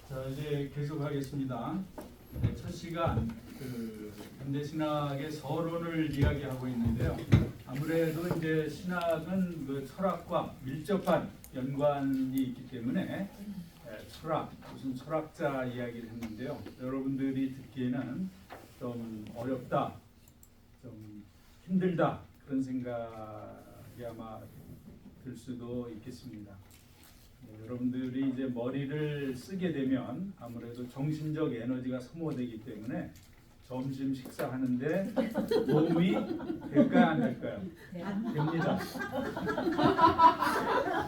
자, 이제 계속하겠습니다. 네, 첫 시간 현대신학의 서론을 이야기하고 있는데요. 아무래도 이제 신학은 그 철학과 밀접한 연관이 있기 때문에 철학, 무슨 철학자 이야기를 했는데요. 여러분들이 듣기에는 좀 어렵다, 좀 힘들다 그런 생각이 아마 들 수도 있겠습니다. 여러분들이 이제 머리를 쓰게 되면 아무래도 정신적 에너지가 소모되기 때문에 점심 식사하는데 도움이 될까요, 안 될까요? 됩니다.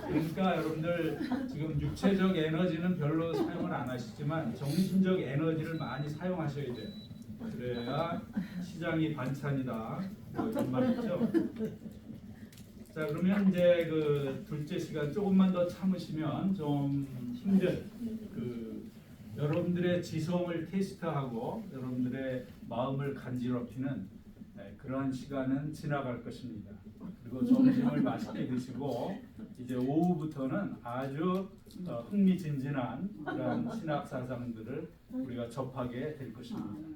그러니까 여러분들 지금 육체적 에너지는 별로 사용을 안 하시지만 정신적 에너지를 많이 사용하셔야 돼요. 그래야 시장이 반찬이다. 뭐 이런 말 있죠. 자, 그러면 이제 그 둘째 시간 조금만 더 참으시면 좀 힘든 여러분들의 지성을 테스트하고 여러분들의 마음을 간지럽히는 그러한 시간은 지나갈 것입니다. 그리고 점심을 맛있게 드시고 이제 오후부터는 아주 흥미진진한 그런 신학 사상들을 우리가 접하게 될 것입니다.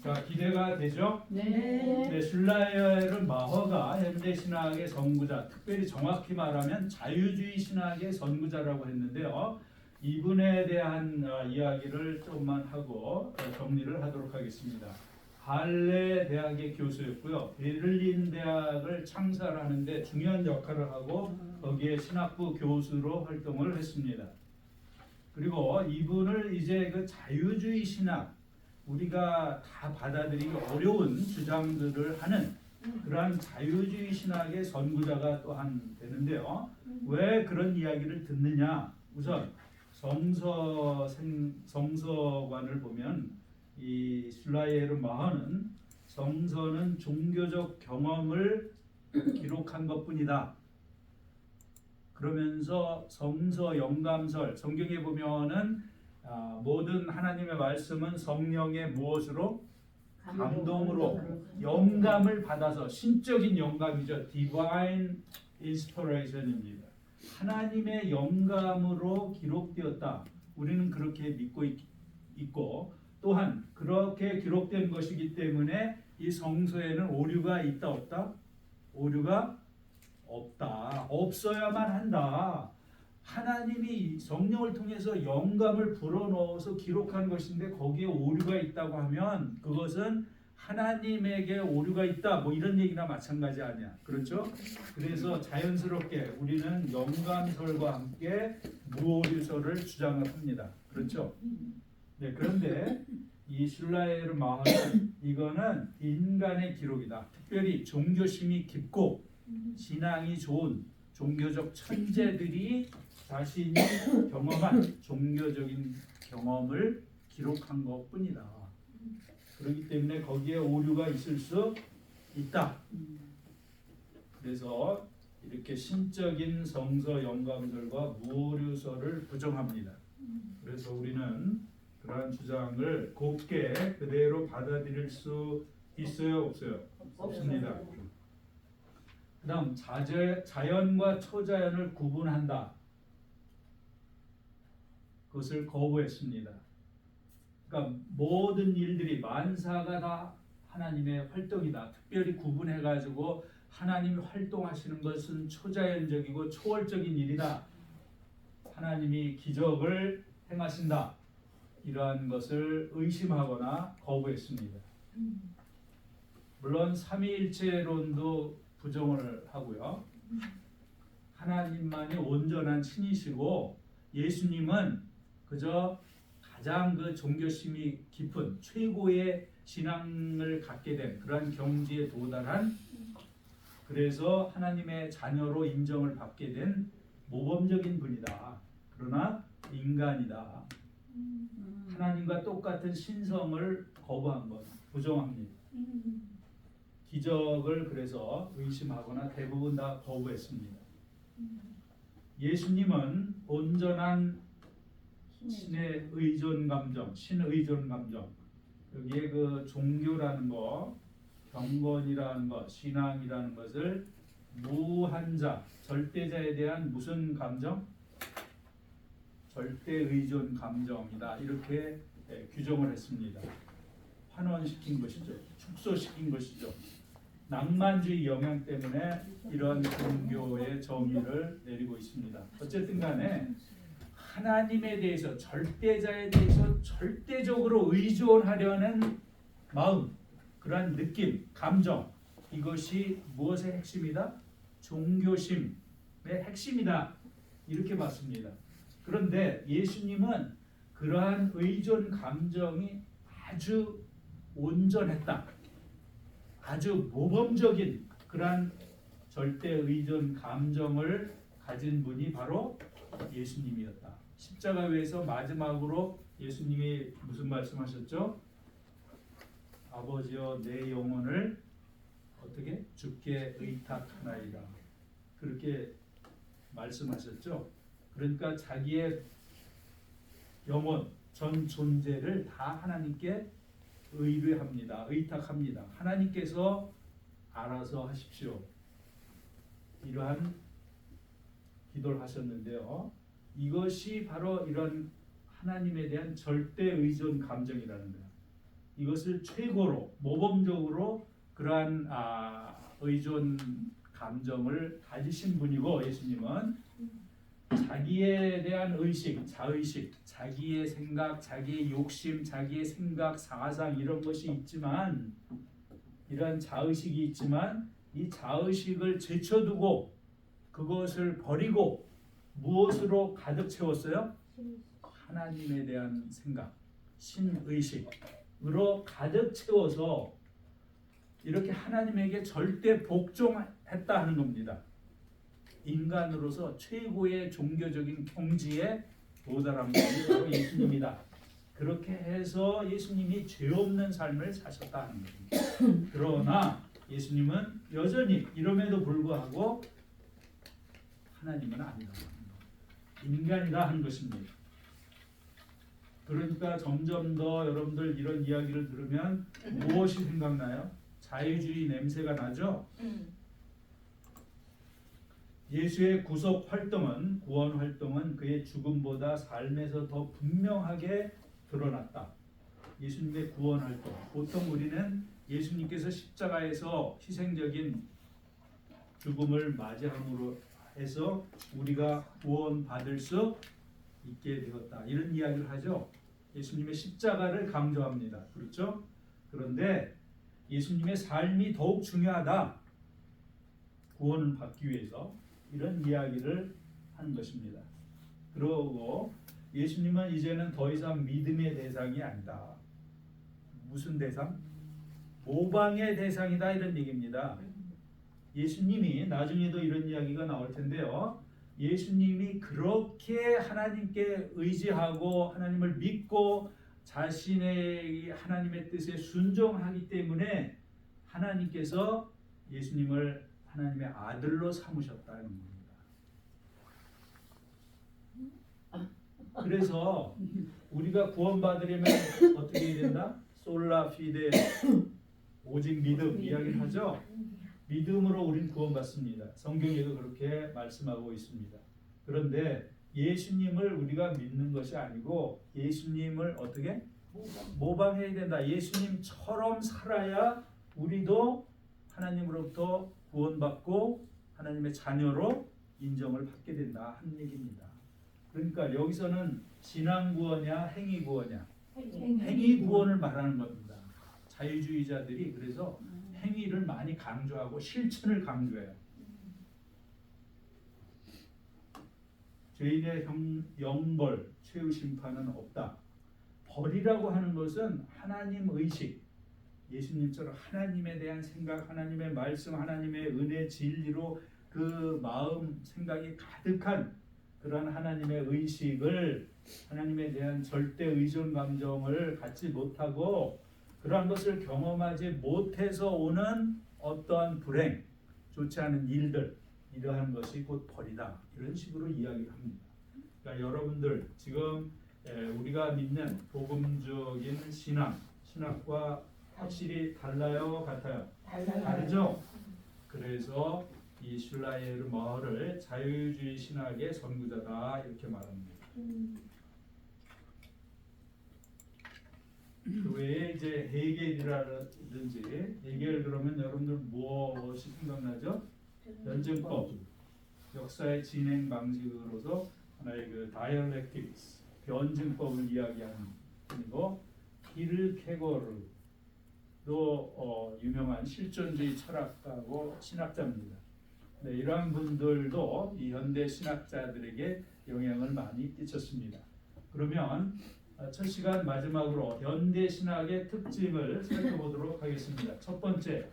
자, 기대가 되죠? 네. 슐라이어르 마허가 현대 신학의 선구자, 특별히 정확히 말하면 자유주의 신학의 선구자라고 했는데요. 이분에 대한 이야기를 조금만 하고 정리를 하도록 하겠습니다. 할레 대학의 교수였고요. 베를린 대학을 창설하는데 중요한 역할을 하고 거기에 신학부 교수로 활동을 했습니다. 그리고 이분을 이제 그 자유주의 신학, 우리가 다 받아들이기 어려운 주장들을 하는 그러한 자유주의 신학의 선구자가 또한 되는데요. 왜 그런 이야기를 듣느냐? 우선 성서관을 보면 이 슐라이에르 마허는 성서는 종교적 경험을 기록한 것뿐이다. 그러면서 성서 영감설, 성경에 보면은 모든 하나님의 말씀은 성령의 무엇으로? 감동으로 영감을 받아서 신적인 영감이죠. Divine Inspiration입니다. 하나님의 영감으로 기록되었다. 우리는 그렇게 믿고 있고 또한 그렇게 기록된 것이기 때문에 이 성서에는 오류가 있다 없다? 오류가 없다. 없어야만 한다. 하나님이 성령을 통해서 영감을 불어넣어서 기록한 것인데 거기에 오류가 있다고 하면 그것은 하나님에게 오류가 있다. 뭐 이런 얘기나 마찬가지 아니야. 그렇죠? 그래서 자연스럽게 우리는 영감설과 함께 무오류설을 주장을 합니다. 그렇죠? 네, 그런데 이 슐라이에르 마허는 이거는 인간의 기록이다. 특별히 종교심이 깊고 신앙이 좋은 종교적 천재들이 자신이 경험한 종교적인 경험을 기록한 것뿐이다. 그렇기 때문에 거기에 오류가 있을 수 있다. 그래서 이렇게 신적인 성서 영감설과 무오류설을 부정합니다. 그래서 우리는 그러한 주장을 곱게 그대로 받아들일 수 있어요, 없어요? 없습니다. 그 다음 자연과 초자연을 구분한다. 그것을 거부했습니다. 그러니까 모든 일들이 만사가 다 하나님의 활동이다. 특별히 구분해가지고 하나님이 활동하시는 것은 초자연적이고 초월적인 일이다. 하나님이 기적을 행하신다. 이러한 것을 의심하거나 거부했습니다. 물론 삼위일체론도 부정을 하고요. 하나님만이 온전한 신이시고 예수님은 그저 가장 그 종교심이 깊은 최고의 신앙을 갖게 된 그러한 경지에 도달한, 그래서 하나님의 자녀로 인정을 받게 된 모범적인 분이다. 그러나 인간이다. 하나님과 똑같은 신성을 거부한 것, 부정합니다. 기적을 그래서 의심하거나 대부분 다 거부했습니다. 예수님은 온전한 신의 의존 감정, 신의존 감정. 여기에 그 종교라는 거, 경건이라는 것, 신앙이라는 것을 무한자, 절대자에 대한 무슨 감정? 절대 의존 감정이다 이렇게 규정을 했습니다. 환원시킨 것이죠. 축소시킨 것이죠. 낭만주의 영향 때문에 이런 종교의 정의를 내리고 있습니다. 어쨌든 간에 하나님에 대해서 절대자에 대해서 절대적으로 의존하려는 마음, 그러한 느낌, 감정 이것이 무엇의 핵심이다? 종교심의 핵심이다 이렇게 봤습니다. 그런데 예수님은 그러한 의존 감정이 아주 온전했다. 아주 모범적인 그러한 절대 의존 감정을 가진 분이 바로 예수님이었다. 십자가에서 마지막으로 예수님이 무슨 말씀하셨죠? 아버지여 내 영혼을 어떻게 주께 의탁하나이다. 그렇게 말씀하셨죠. 그러니까 자기의 영혼 전 존재를 다 하나님께 의뢰합니다. 의탁합니다. 하나님께서 알아서 하십시오. 이러한 기도를 하셨는데요. 이것이 바로 이런 하나님에 대한 절대 의존 감정이라는 거예요. 이것을 최고로 모범적으로 그러한 의존 감정을 가지신 분이고 예수님은 자기에 대한 의식, 자의식, 자기의 생각, 자기의 욕심, 자기의 생각, 사상 이런 것이 있지만 이런 자의식이 있지만 이 자의식을 제쳐두고 그것을 버리고 무엇으로 가득 채웠어요? 하나님에 대한 생각, 신의식으로 가득 채워서 이렇게 하나님에게 절대 복종했다 하는 겁니다. 인간으로서 최고의 종교적인 경지에 도달한 것이 바로 예수님이다. 그렇게 해서 예수님이 죄 없는 삶을 사셨다 하는 겁니다. 그러나 예수님은 여전히 이럼에도 불구하고 하나님은 아니다. 인간이다 하는 것입니다. 그러니까 점점 더 여러분들 이런 이야기를 들으면 무엇이 생각나요? 자유주의 냄새가 나죠? 예수의 구속 활동은, 구원 활동은 그의 죽음보다 삶에서 더 분명하게 드러났다. 예수님의 구원 활동. 보통 우리는 예수님께서 십자가에서 희생적인 죽음을 맞이함으로 해서 우리가 구원받을 수 있게 되었다. 이런 이야기를 하죠. 예수님의 십자가를 강조합니다. 그렇죠? 그런데 예수님의 삶이 더욱 중요하다. 구원을 받기 위해서 이런 이야기를 하는 것입니다. 그러고 예수님은 이제는 더 이상 믿음의 대상이 아니다. 무슨 대상? 모방의 대상이다 이런 얘기입니다. 예수님이 나중에도 이런 이야기가 나올 텐데요. 예수님이 그렇게 하나님께 의지하고 하나님을 믿고 자신의 하나님의 뜻에 순종하기 때문에 하나님께서 예수님을 하나님의 아들로 삼으셨다는 겁니다. 그래서 우리가 구원받으려면 어떻게 해야 된다? 솔라 피데 오직 믿음 이야기를 하죠. 믿음으로 우린 구원받습니다. 성경에도 그렇게 말씀하고 있습니다. 그런데 예수님을 우리가 믿는 것이 아니고 예수님을 어떻게? 모방해야 된다. 예수님처럼 살아야 우리도 하나님으로부터 구원받고 하나님의 자녀로 인정을 받게 된다 하는 얘기입니다. 그러니까 여기서는 신앙 구원이냐 행위 구원이냐? 행위 구원을 말하는 겁니다. 자유주의자들이 그래서 행위를 많이 강조하고 실천을 강조해요. 죄인의 영벌, 최후 심판은 없다. 벌이라고 하는 것은 하나님 의식, 예수님처럼 하나님에 대한 생각, 하나님의 말씀, 하나님의 은혜, 진리로 그 마음, 생각이 가득한 그런 하나님의 의식을 하나님에 대한 절대 의존 감정을 갖지 못하고 그러한 것을 경험하지 못해서 오는 어떠한 불행, 좋지 않은 일들 이러한 것이 곧 벌이다. 이런 식으로 이야기를 합니다. 그러니까 여러분들 지금 우리가 믿는 복음적인 신학과 확실히 달라요? 같아요? 다르죠? 그래서 이 슐라이에르 머를 자유주의 신학의 선구자다 이렇게 말합니다. 그 외에 이제 해겔이라든지 해겔 그러면 여러분들 무엇이 생각나죠? 변증법, 역사의 진행 방식으로서 하나의 그 다이얼렉틱스, 변증법을 이야기하는 분이고 키르케고르도 유명한 실존주의 철학가고 신학자입니다. 네, 이러한 분들도 이 현대 신학자들에게 영향을 많이 끼쳤습니다. 그러면 첫 시간 마지막으로 현대 신학의 특징을 살펴보도록 하겠습니다. 첫 번째,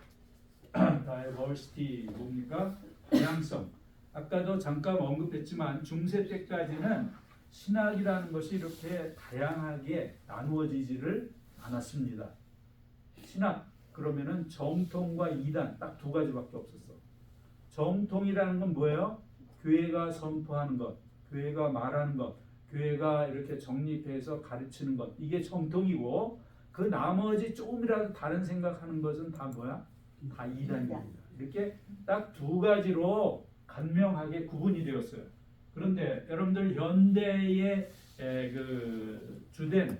다이버시티 뭡니까? 다양성. 아까도 잠깐 언급했지만 중세 때까지는 신학이라는 것이 이렇게 다양하게 나누어지지를 않았습니다. 신학 그러면은 정통과 이단 딱 두 가지밖에 없었어. 정통이라는 건 뭐예요? 교회가 선포하는 것, 교회가 말하는 것, 교회가 이렇게 정립해서 가르치는 것, 이게 정통이고, 그 나머지 조금이라도 다른 생각하는 것은 다 뭐야? 다 이단입니다. 이렇게 딱 두 가지로 간명하게 구분이 되었어요. 그런데 여러분들 현대의 그 주된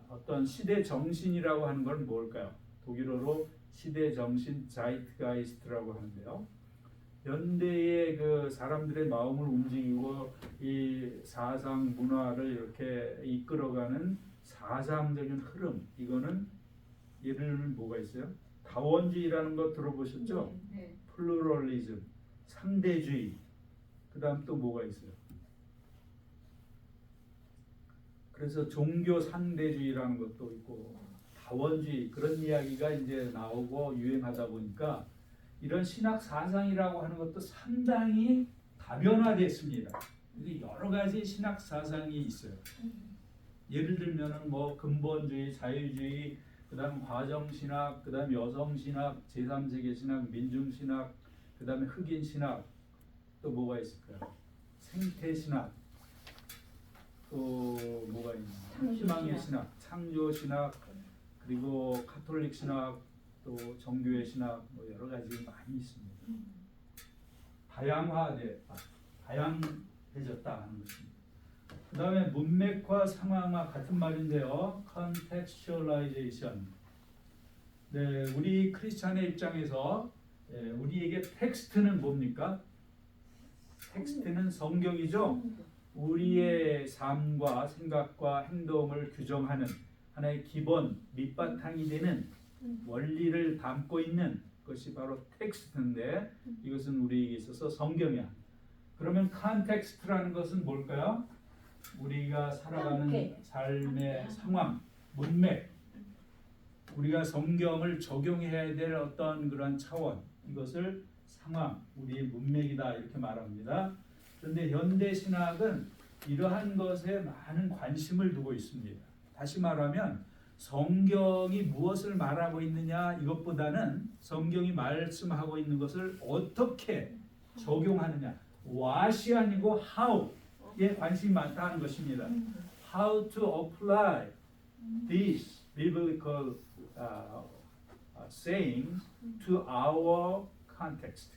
어떤 시대 정신이라고 하는 건 뭘까요? 독일어로 시대 정신 자이트가이스트라고 하는데요. 현대의 그 사람들의 마음을 움직이고 이 사상 문화를 이렇게 이끌어가는 사상적인 흐름, 이거는 예를 들면 뭐가 있어요? 다원주의라는 거 들어보셨죠? 네. 플루럴리즘, 상대주의. 그다음 또 뭐가 있어요? 그래서 종교 상대주의라는 것도 있고 다원주의, 그런 이야기가 이제 나오고 유행하다 보니까 이런 신학 사상이라고 하는 것도 상당히 다변화됐습니다. 여러 가지 신학 사상이 있어요. 예를 들면은 뭐 근본주의, 자유주의, 그다음 과정신학, 그다음 여성신학, 제3세계 신학, 민중신학, 그다음에 흑인신학, 또 뭐가 있을까요? 생태신학, 또 뭐가 있나? 희망의 신학, 창조신학, 그리고 카톨릭 신학, 또 정교회 신학, 뭐 여러 가지 많이 있습니다. 다양해졌다 하는 것입니다. 그 다음에 문맥화, 상황화 같은 말인데요. contextualization. 네, 우리 크리스찬의 입장에서 우리에게 텍스트는 뭡니까? 텍스트는 성경이죠. 우리의 삶과 생각과 행동을 규정하는 하나의 기본 밑바탕이 되는 원리를 담고 있는 것이 바로 텍스트인데, 이것은 우리에게 있어서 성경이야. 그러면 컨텍스트라는 것은 뭘까요? 우리가 살아가는 삶의 상황, 문맥, 우리가 성경을 적용해야 될 어떤 그런 차원, 이것을 상황, 우리의 문맥이다 이렇게 말합니다. 그런데 현대 신학은 이러한 것에 많은 관심을 두고 있습니다. 다시 말하면 성경이 무엇을 말하고 있느냐 이것보다는 성경이 말씀하고 있는 것을 어떻게 적용하느냐, what이 아니고 how에 관심이 많다는 것입니다. How to apply these biblical sayings to our context.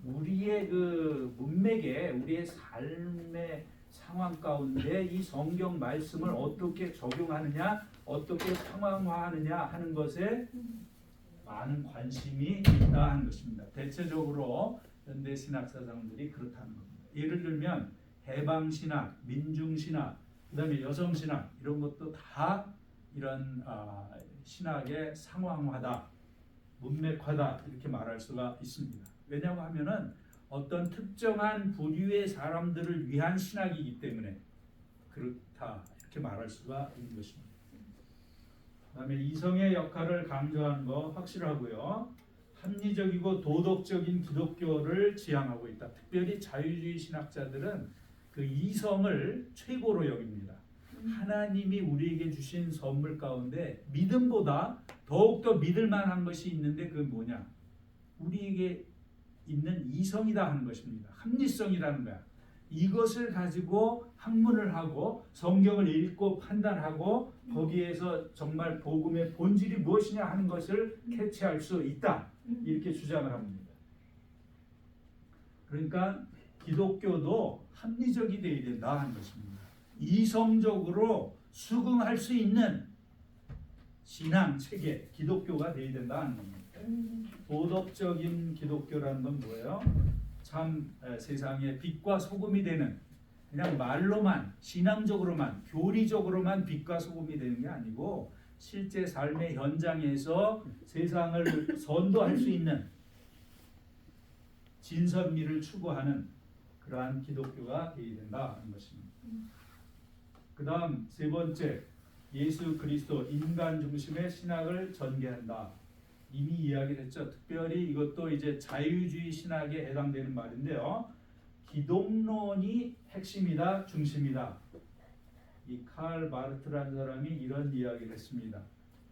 우리의 그 문맥에, 우리의 삶의 상황 가운데 이 성경 말씀을 어떻게 적용하느냐, 어떻게 상황화하느냐 하는 것에 많은 관심이 있다 하는 것입니다. 대체적으로 현대 신학 사상들이 그렇다는 겁니다. 예를 들면 해방신학, 민중신학, 그다음에 여성신학, 이런 것도 다 이런 신학의 상황화다, 문맥화다 이렇게 말할 수가 있습니다. 왜냐고 하면은 어떤 특정한 부류의 사람들을 위한 신학이기 때문에 그렇다 이렇게 말할 수가 있는 것입니다. 그다음에 이성의 역할을 강조하는 거 확실하고요. 합리적이고 도덕적인 기독교를 지향하고 있다. 특별히 자유주의 신학자들은 그 이성을 최고로 여깁니다. 하나님이 우리에게 주신 선물 가운데 믿음보다 더욱더 믿을 만한 것이 있는데 그건 뭐냐? 우리에게 있는 이성이다 하는 것입니다. 합리성이라는 거야. 이것을 가지고 학문을 하고 성경을 읽고 판단하고 거기에서 정말 복음의 본질이 무엇이냐 하는 것을 캐치할 수 있다. 이렇게 주장을 합니다. 그러니까 기독교도 합리적이 되어야 된다 하는 것입니다. 이성적으로 수긍할 수 있는 신앙 체계, 기독교가 되어야 된다는 겁니다. 도덕적인 기독교라는 건 뭐예요? 참 세상의 빛과 소금이 되는, 그냥 말로만, 신앙적으로만, 교리적으로만 빛과 소금이 되는 게 아니고 실제 삶의 현장에서 세상을 선도할 수 있는 진선미를 추구하는 그러한 기독교가 되어야 된다는 것입니다. 그 다음 세 번째, 예수 그리스도 인간 중심의 신학을 전개한다. 이미 이야기를 했죠. 특별히 이것도 이제 자유주의 신학에 해당되는 말인데요. 기독론이 핵심이다, 중심이다. 이 칼 바르트라는 사람이 이런 이야기를 했습니다.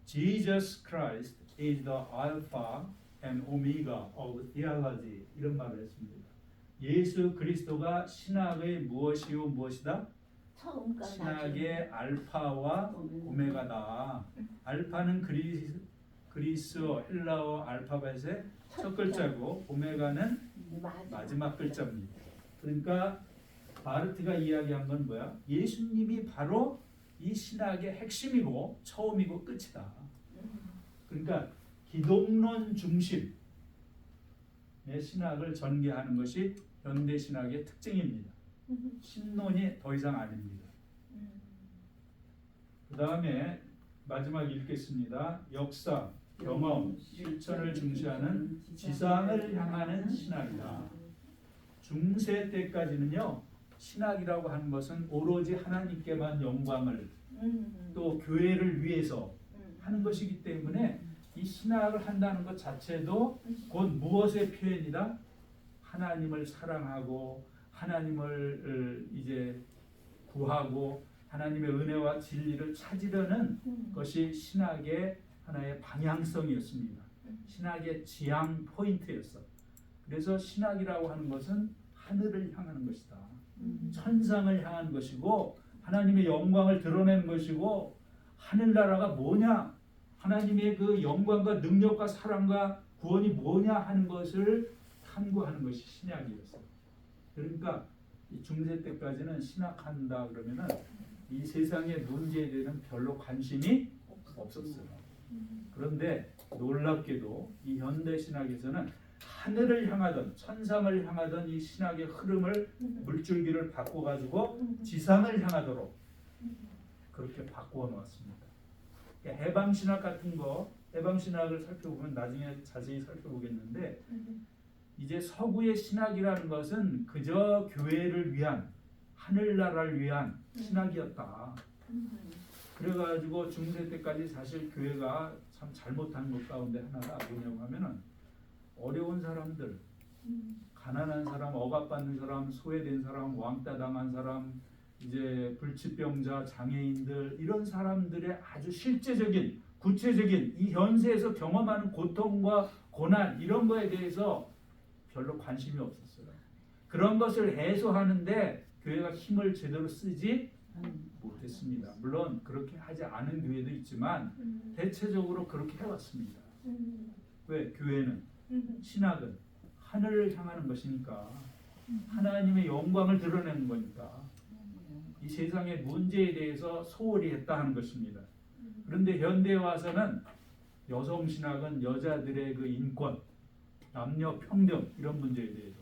Jesus Christ is the Alpha and Omega of theology. 이런 말을 했습니다. 예수 그리스도가 신학의 무엇이요 무엇이다? 신학의 알파와 오메가다. 알파는 그리스어 헬라어 알파벳의 첫 글자고 오메가는 마지막 글자입니다. 그러니까 바르트가 이야기한 건 뭐야? 예수님이 바로 이 신학의 핵심이고 처음이고 끝이다. 그러니까 기독론 중심의 신학을 전개하는 것이 현대 신학의 특징입니다. 신론이 더 이상 아닙니다. 그 다음에 마지막 읽겠습니다. 역사, 경험, 실천을 중시하는 지상을 향하는 신학이다. 중세 때까지는요, 신학이라고 하는 것은 오로지 하나님께만 영광을 또 교회를 위해서 하는 것이기 때문에 이 신학을 한다는 것 자체도 곧 무엇의 표현이다? 하나님을 사랑하고 하나님을 이제 구하고 하나님의 은혜와 진리를 찾으려는 것이 신학의 하나의 방향성이었습니다. 신학의 지향 포인트였어. 그래서 신학이라고 하는 것은 하늘을 향하는 것이다. 천상을 향한 것이고 하나님의 영광을 드러내는 것이고 하늘나라가 뭐냐? 하나님의 그 영광과 능력과 사랑과 구원이 뭐냐 하는 것을 탐구하는 것이 신학이었어요. 그러니까 중세 때까지는 신학한다 그러면은 이 세상의 문제에 대해서는 별로 관심이 없었어요. 그런데 놀랍게도 이 현대 신학에서는 하늘을 향하던 천상을 향하던 이 신학의 흐름을 물줄기를 바꿔가지고 지상을 향하도록 그렇게 바꾸어 놓았습니다. 해방 신학 같은 거, 해방 신학을 살펴보면 나중에 자세히 살펴보겠는데 이제 서구의 신학이라는 것은 그저 교회를 위한 하늘나라를 위한 신학이었다. 그래가지고 중세 때까지 사실 교회가 참 잘못한 것 가운데 하나가 뭐냐고 하면은 어려운 사람들, 가난한 사람, 억압받는 사람, 소외된 사람, 왕따 당한 사람, 이제 불치병자, 장애인들 이런 사람들의 아주 실제적인, 구체적인 이 현세에서 경험하는 고통과 고난 이런 거에 대해서 별로 관심이 없었어요. 그런 것을 해소하는데 교회가 힘을 제대로 쓰지 못했습니다. 물론 그렇게 하지 않은 교회도 있지만 대체적으로 그렇게 해왔습니다. 왜? 교회는 신학은 하늘을 향하는 것이니까 하나님의 영광을 드러내는 거니까 이 세상의 문제에 대해서 소홀히 했다 하는 것입니다. 그런데 현대에 와서는 여성 신학은 여자들의 그 인권, 남녀 평등 이런 문제에 대해서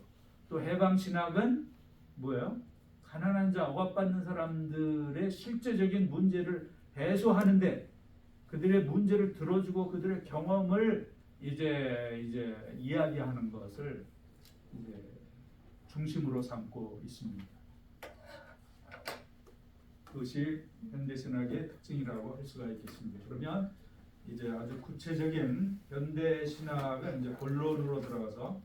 또 해방 신학은 뭐예요? 가난한 자, 억압받는 사람들의 실제적인 문제를 해소하는데 그들의 문제를 들어주고 그들의 경험을 이제 이야기하는 것을 이제 중심으로 삼고 있습니다. 그것이 현대신학의 특징이라고 할 수가 있겠습니다. 그러면 이제 아주 구체적인 현대신학은 이제 본론으로 들어가서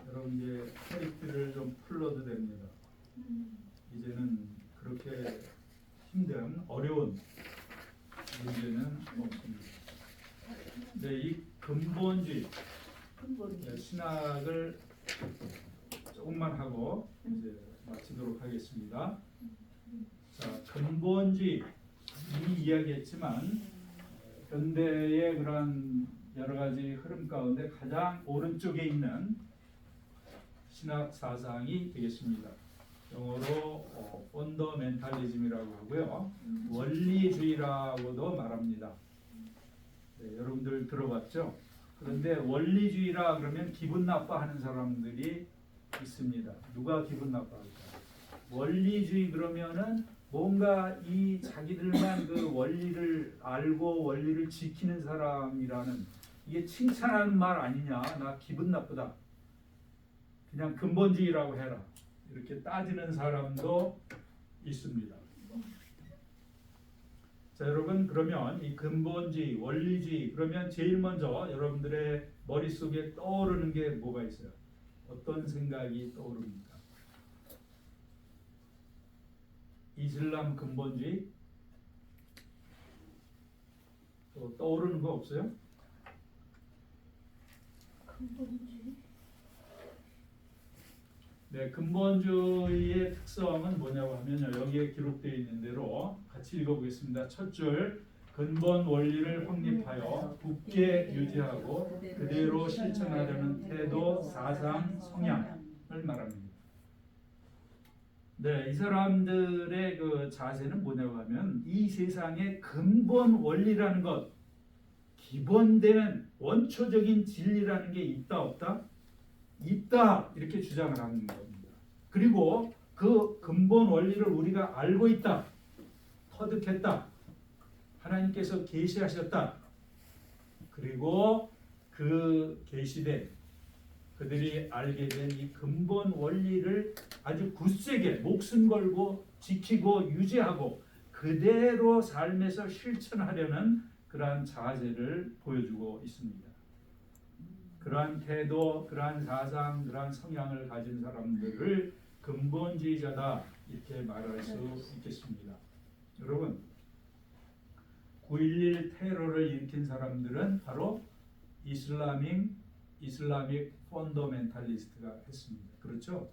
여러분 이제 캐릭터를 좀 풀러도 됩니다. 이제는 그렇게 힘든 어려운 문제는 없습니다. 네, 이 근본주의 신학을 조금만 하고 이제 마치도록 하겠습니다. 자, 근본주의 이미 이야기했지만 현대의 그런 여러 가지 흐름 가운데 가장 오른쪽에 있는 신학 사상이 되겠습니다. 영어로 펀더멘탈리즘이라고 하고요. 원리주의라고도 말합니다. 네, 여러분들 들어봤죠? 그런데 원리주의라 그러면 기분 나빠하는 사람들이 있습니다. 누가 기분 나빠할까? 원리주의 그러면은 뭔가 이 자기들만 그 원리를 알고 원리를 지키는 사람이라는, 이게 칭찬하는 말 아니냐? 나 기분 나쁘다. 그냥 근본주의라고 해라. 이렇게 따지는 사람도 있습니다. 자, 여러분, 그러면 이 근본주의, 원리주의, 그러면 제일 먼저 여러분들의 머릿속에 떠오르는 게 뭐가 있어요? 어떤 생각이 떠오릅니까? 이슬람 근본주의? 또 떠오르는 거 없어요? 근본주의? 네, 근본주의의 특성은 뭐냐고 하면요. 여기에 기록되어 있는 대로 같이 읽어보겠습니다. 첫 줄, 근본 원리를 확립하여 굳게 유지하고 그대로 실천하려는 태도, 사상, 성향을 말합니다. 네, 이 사람들의 그 자세는 뭐냐고 하면 이 세상의 근본 원리라는 것, 기본되는 원초적인 진리라는 게 있다 없다? 있다, 이렇게 주장을 하는 겁니다. 그리고 그 근본 원리를 우리가 알고 있다, 터득했다, 하나님께서 계시하셨다. 그리고 그 계시된, 그들이 알게 된 이 근본 원리를 아주 굳세게 목숨 걸고 지키고 유지하고 그대로 삶에서 실천하려는 그러한 자세를 보여주고 있습니다. 그러한 태도, 그러한 사상, 그러한 성향을 가진 사람들을 근본주의자다, 이렇게 말할 수 있겠습니다. 여러분, 9.11 테러를 일으킨 사람들은 바로 이슬라믹 펀더멘탈리스트가 했습니다. 그렇죠?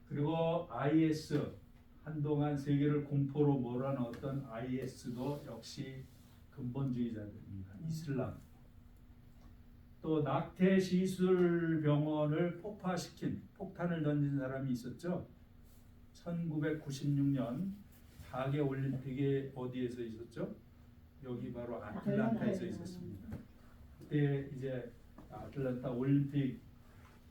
그리고 IS, 한동안 세계를 공포로 몰아넣었던 IS도 역시 근본주의자들입니다. 이슬람. 또 낙태 시술 병원을 폭파시킨, 폭탄을 던진 사람이 있었죠. 1996년 하계 올림픽에 어디에서 있었죠? 여기 바로 아틀란타에서 있었습니다. 그때 이제 아틀란타 올림픽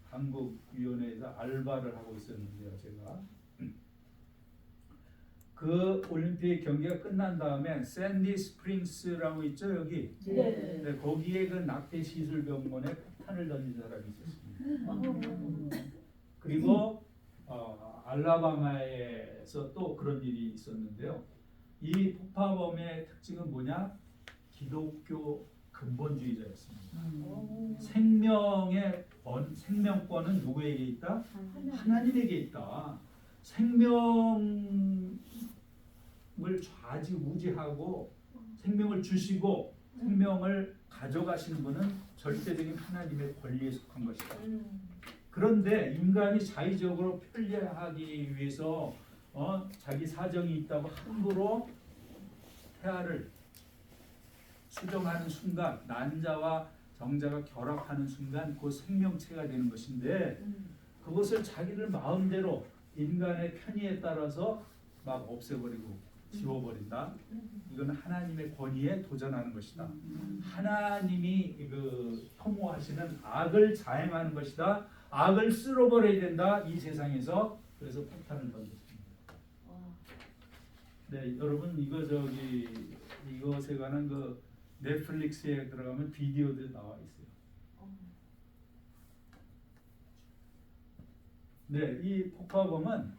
한국위원회에서 알바를 하고 있었는데요, 제가. 그 올림픽 경기가 끝난 다음에 샌디 스프링스라고 있죠, 여기. 네. 네, 거기에 그 낙태 시술 병원에 폭탄을 던진 사람이 있었습니다. 그리고 알라바마에서 또 그런 일이 있었는데요. 이 폭파범의 특징은 뭐냐? 기독교 근본주의자였습니다. 생명권은 누구에게 있다? 하나님에게 있다. 생명을 좌지우지하고 생명을 주시고 생명을 가져가시는 분은 절대적인 하나님의 권리에 속한 것이다. 그런데 인간이 자의적으로 편리하기 위해서 자기 사정이 있다고 함부로 태아를 수정하는 순간, 난자와 정자가 결합하는 순간 그 생명체가 되는 것인데, 그것을 자기들 마음대로 인간의 편의에 따라서 막 없애버리고 지워버린다. 이건 하나님의 권위에 도전하는 것이다. 하나님이 그 혐오하시는 악을 자행하는 것이다. 악을 쓸어버려야 된다, 이 세상에서. 그래서 폭탄을 던졌습니다. 네, 여러분, 이것에 관한 그 넷플릭스에 들어가면 비디오도 나와 있어요. 네, 이 폭파범은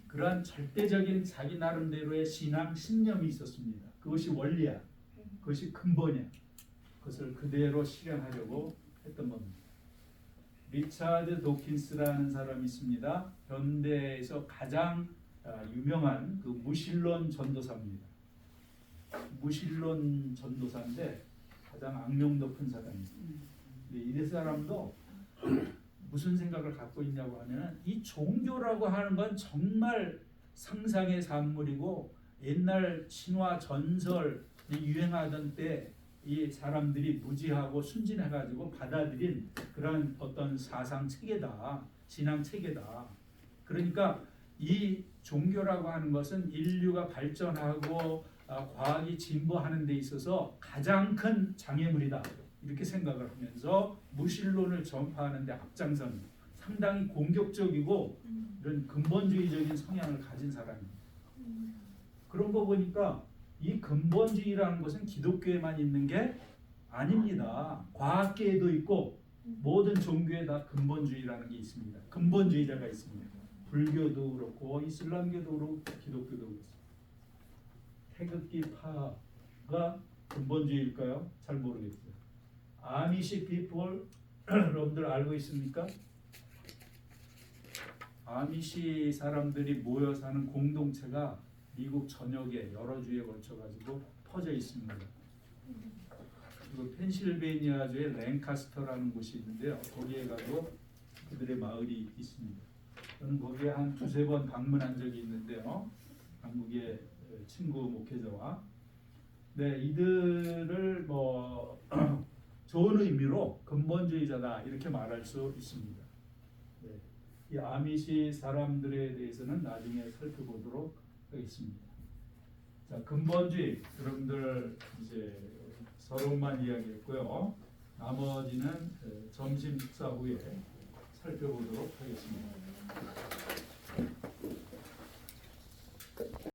그러한 절대적인 자기 나름대로의 신앙 신념이 있었습니다. 그것이 원리야, 그것이 근본이야. 그것을 그대로 실현하려고 했던 겁니다. 리차드 도킨스라는 사람이 있습니다. 현대에서 가장 유명한 그 무신론 전도사입니다. 무신론 전도사인데 가장 악명 높은 사람입니다. 이 사람도 무슨 생각을 갖고 있냐고 하면, 이 종교라고 하는 건 정말 상상의 산물이고, 옛날 신화 전설이 유행하던 때 이 사람들이 무지하고 순진해가지고 받아들인 그런 어떤 사상 체계다, 신앙 체계다. 그러니까 이 종교라고 하는 것은 인류가 발전하고 과학이 진보하는 데 있어서 가장 큰 장애물이다. 이렇게 생각을 하면서 무신론을 전파하는 데 앞장선 상당히 공격적이고 이런 근본주의적인 성향을 가진 사람입니다. 그런 거 보니까 이 근본주의라는 것은 기독교에만 있는 게 아닙니다. 과학계에도 있고 모든 종교에 다 근본주의라는 게 있습니다. 근본주의자가 있습니다. 불교도 그렇고 이슬람교도 그렇고 기독교도 그렇습니다. 태극기파가 근본주의일까요? 잘 모르겠어요. 아미시 피플 여러분들 알고 있습니까? 아미시 사람들이 모여 사는 공동체가 미국 전역에 여러 주에 걸쳐 가지고 퍼져 있습니다. 그리고 펜실베이니아주의 랭카스터라는 곳이 있는데요. 거기에 가도 그들의 마을이 있습니다. 저는 거기에 한 두세 번 방문한 적이 있는데요. 한국의 친구 목회자와 이들을 뭐 좋은 의미로 근본주의자다 이렇게 말할 수 있습니다. 이 아미시 사람들에 대해서는 나중에 살펴보도록 하겠습니다. 자, 근본주의 여러분들 이제 서론만 이야기했고요. 나머지는 점심 식사 후에 살펴보도록 하겠습니다.